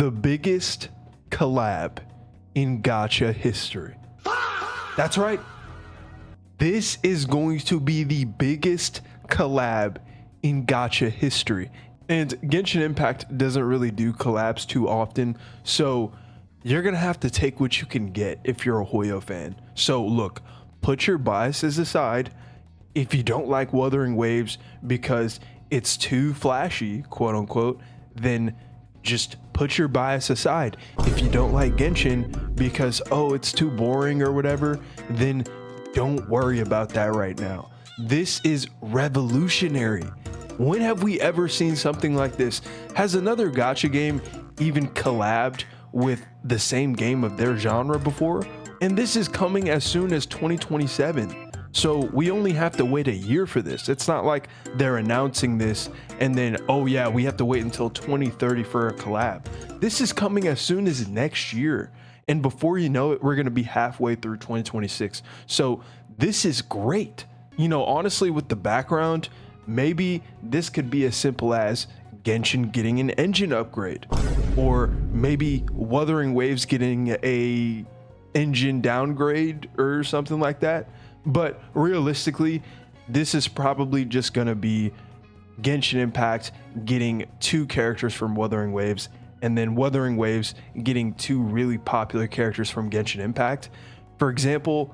the biggest collab in gacha history. That's right. This is going to be the biggest collab in gacha history. And Genshin Impact doesn't really do collabs too often, so you're gonna have to take what you can get if you're a Hoyo fan. So look, put your biases aside. If you don't like Wuthering Waves because it's too flashy, quote unquote, then just put your bias aside. If you don't like Genshin because, oh, it's too boring or whatever, then don't worry about that right now. This is revolutionary. When have we ever seen something like this? Has another gacha game even collabed with the same game of their genre before? And this is coming as soon as 2027. So we only have to wait a year for this. It's not like they're announcing this and then, oh yeah, we have to wait until 2030 for a collab. This is coming as soon as next year. And before you know it, we're going to be halfway through 2026. So this is great. You know, honestly, with the background, maybe this could be as simple as Genshin getting an engine upgrade, or maybe Wuthering Waves getting a engine downgrade or something like that. But realistically, this is probably just going to be Genshin Impact getting 2 characters from Wuthering Waves, and then Wuthering Waves getting 2 really popular characters from Genshin Impact. For example,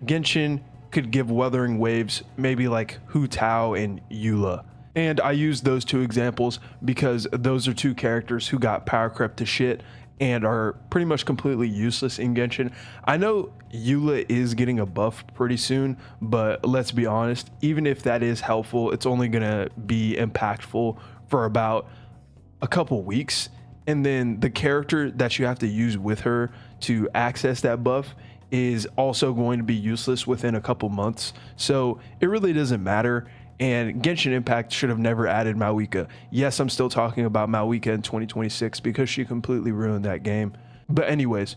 Genshin could give Wuthering Waves maybe like Hu Tao and Eula. And I use those 2 examples because those are 2 characters who got power crept to shit and are pretty much completely useless in Genshin. I know Eula is getting a buff pretty soon, but let's be honest, even if that is helpful, it's only gonna be impactful for about a couple weeks. And then the character that you have to use with her to access that buff is also going to be useless within a couple months. So it really doesn't matter. And Genshin Impact should have never added Maoika. Yes, I'm still talking about Maoika in 2026 because she completely ruined that game. But anyways,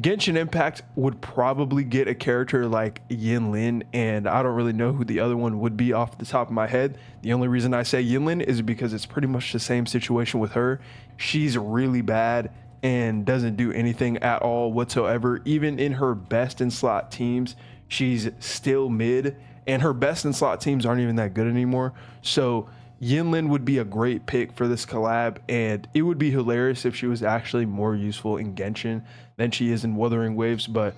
Genshin Impact would probably get a character like Yinlin, and I don't really know who the other one would be off the top of my head. The only reason I say Yinlin is because it's pretty much the same situation with her. She's really bad and doesn't do anything at all whatsoever. Even in her best in slot teams, she's still mid, and her best in slot teams aren't even that good anymore. So Yinlin would be a great pick for this collab, and it would be hilarious if she was actually more useful in Genshin than she is in Wuthering Waves. But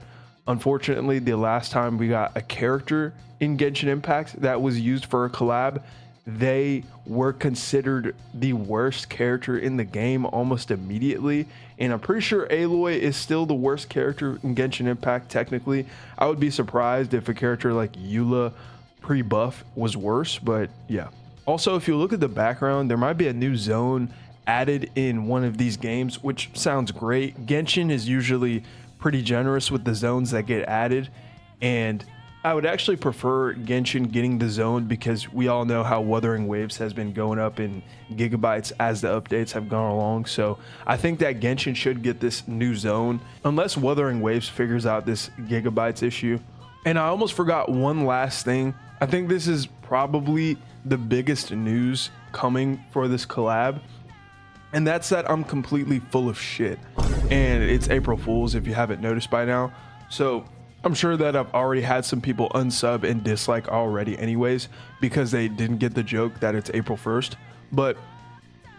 unfortunately, the last time we got a character in Genshin Impact that was used for a collab, they were considered the worst character in the game almost immediately. And I'm pretty sure Aloy is still the worst character in Genshin Impact technically. I would be surprised if a character like Eula pre-buff was worse, but yeah. Also, if you look at the background, there might be a new zone added in one of these games, which sounds great. Genshin is usually pretty generous with the zones that get added, and I would actually prefer Genshin getting the zone because we all know how Wuthering Waves has been going up in gigabytes as the updates have gone along. So I think that Genshin should get this new zone unless Wuthering Waves figures out this gigabytes issue. And I almost forgot one last thing. I think this is probably the biggest news coming for this collab, and that's that I'm completely full of shit. And it's April Fool's if you haven't noticed by now. So I'm sure that I've already had some people unsub and dislike already anyways because they didn't get the joke that it's April 1st. But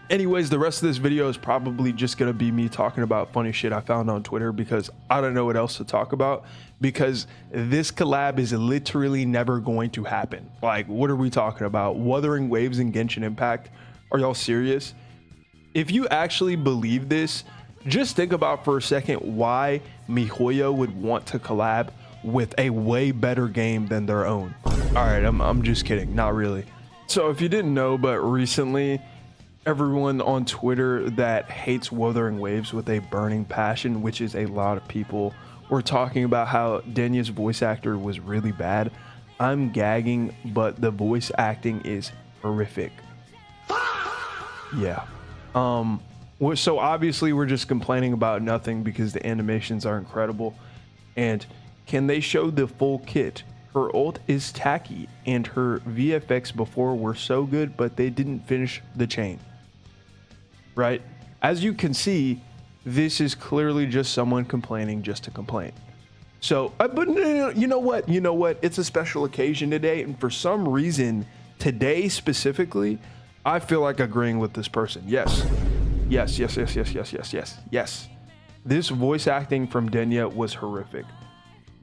anyways, the rest of this video is probably just going to be me talking about funny shit I found on Twitter because I don't know what else to talk about, because this collab is literally never going to happen. Like, what are we talking about? Wuthering Waves and Genshin Impact? Are y'all serious? If you actually believe this, just think about for a second why MiHoYo would want to collab with a way better game than their own. All right, I'm just kidding, not really. So if you didn't know, but recently everyone on Twitter that hates Wuthering Waves with a burning passion, which is a lot of people, were talking about how Denya's voice actor was really bad. I'm gagging, but the voice acting is horrific. Yeah. So obviously we're just complaining about nothing because the animations are incredible. And can they show the full kit? Her ult is tacky and her VFX before were so good, but they didn't finish the chain. Right? As you can see, this is clearly just someone complaining just to complain. So, but you know what? You know what? It's a special occasion today, and for some reason, today specifically, I feel like agreeing with this person. Yes. Yes, yes, yes, yes, yes, yes, yes, yes. This voice acting from Denya was horrific.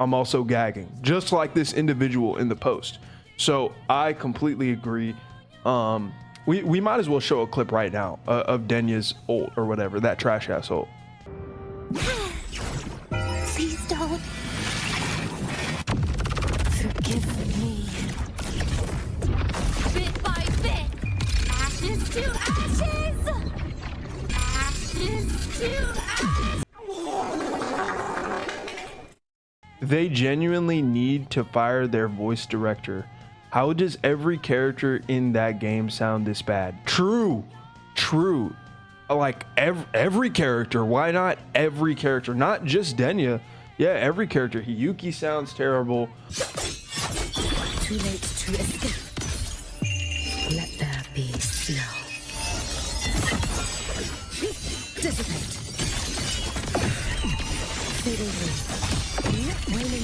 I'm also gagging, just like this individual in the post. So I completely agree. We might as well show a clip right now of Denya's ult or whatever, that trash ass ult. Please don't. Forgive me. Bit by bit. Ashes to ashes. Ashes to ashes. They genuinely need to fire their voice director. How does every character in that game sound this bad? True. Like every character. Why not every character? Not just Denya. Yeah, every character. Hiyuki sounds terrible. Too late to escape. Let there be snow. Dissipate. Fade away. Wailing me.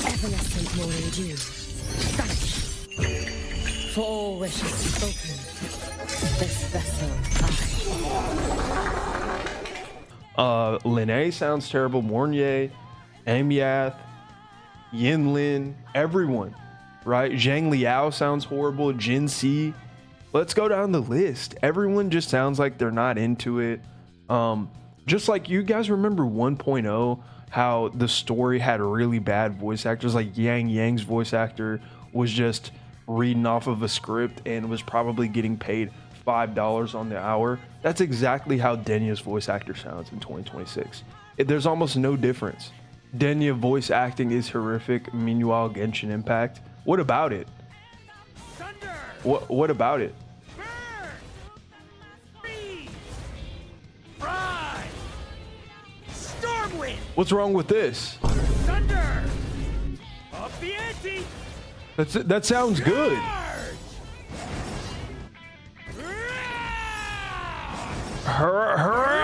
Evanescent morning dew. Vanish. For all wishes spoken. This vessel I. Linne sounds terrible. Mornier, Amyath, Yinlin, everyone, right? Zhang Liao sounds horrible. Jin Si. Let's go down the list. Everyone just sounds like they're not into it. Just like you guys remember 1.0, how the story had really bad voice actors, like Yang's voice actor was just reading off of a script and was probably getting paid $5 on the hour. That's exactly how Denya's voice actor sounds in 2026. There's almost no difference. Denya voice acting is horrific. Meanwhile, Genshin Impact. What about it? Thunder! What about it? Burn! Freeze! Fry! Stormwind! What's wrong with this? Thunder! Up the ante! That sounds good. Charge!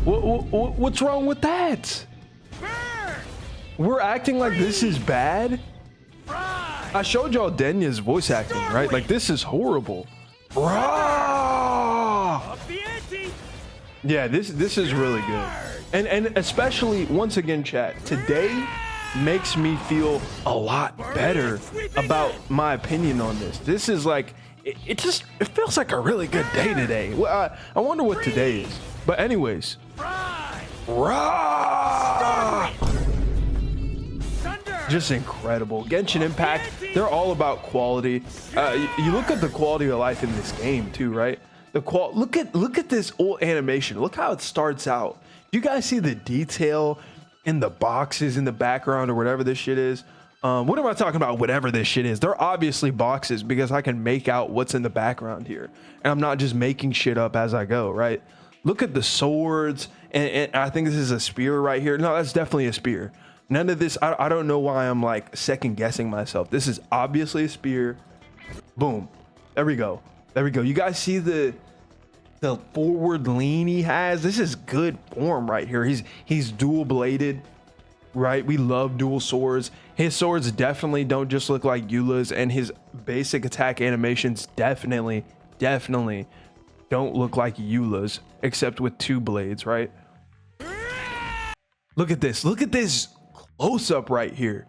What's wrong with that? Burn! We're acting like this is bad. Fry! I showed y'all Denya's voice acting, right? Like, this is horrible. Up the ante! Yeah, this is really good. And especially, once again, chat, today makes me feel a lot better about my opinion on this. This is like, it feels like a really good day today. Well, I wonder what today is. But anyways, Fry! rah! Thunder! Just incredible. Genshin Impact, they're all about quality. You look at the quality of life in this game too, right? Look at this old animation. Look how it starts out. You guys see the detail in the boxes in the background or whatever this shit is. What am I talking about? Whatever this shit is. They're obviously boxes because I can make out what's in the background here. And I'm not just making shit up as I go, right? Look at the swords. And I think this is a spear right here. No, that's definitely a spear. None of this. I don't know why I'm like second guessing myself. This is obviously a spear. Boom. There we go. There we go. You guys see the forward lean he has? This is good form right here. He's dual bladed, right? We love dual swords. His swords definitely don't just look like Eula's, and his basic attack animations definitely don't look like Eula's, except with two blades, right? Look at this. Look at this close up right here.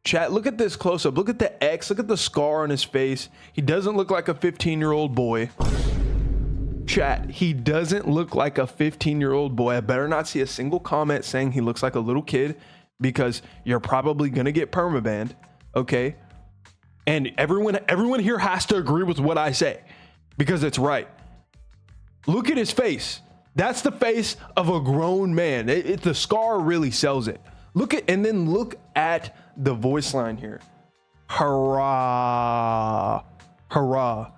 Chat, look at this close up. Look at the X. Look at the scar on his face. He doesn't look like a 15-year-old boy. Chat, he doesn't look like a 15-year-old boy. I better not see a single comment saying he looks like a little kid, because you're probably gonna get permabanned, okay? And everyone here has to agree with what I say, because it's right. Look at his face. That's the face of a grown man. The scar really sells it. Look at the voice line here. Hurrah, hurrah.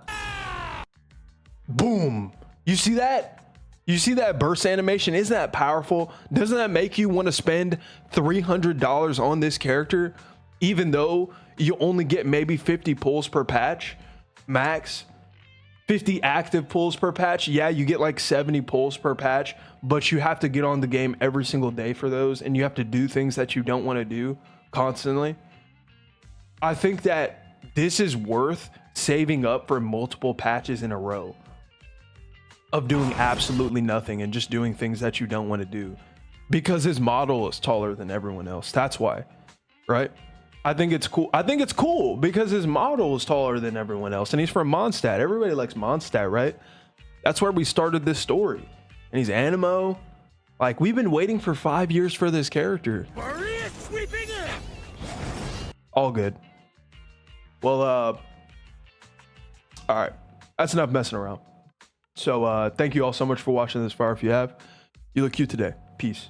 Boom. You see that? You see that burst animation? Isn't that powerful? Doesn't that make you want to spend $300 on this character, even though you only get maybe 50 pulls per patch max? 50 active pulls per patch. Yeah, you get like 70 pulls per patch, but you have to get on the game every single day for those, and you have to do things that you don't want to do constantly. I think that this is worth saving up for multiple patches in a row of doing absolutely nothing and just doing things that you don't want to do, because his model is taller than everyone else. That's why, right? I think it's cool. I think it's cool because his model is taller than everyone else, and he's from Mondstadt. Everybody likes Mondstadt, right? That's where we started this story. And he's animo. Like, we've been waiting for 5 years for this character. Maria sweeping in. All good. Well, all right. That's enough messing around. So thank you all so much for watching this far. If you have, you look cute today. Peace.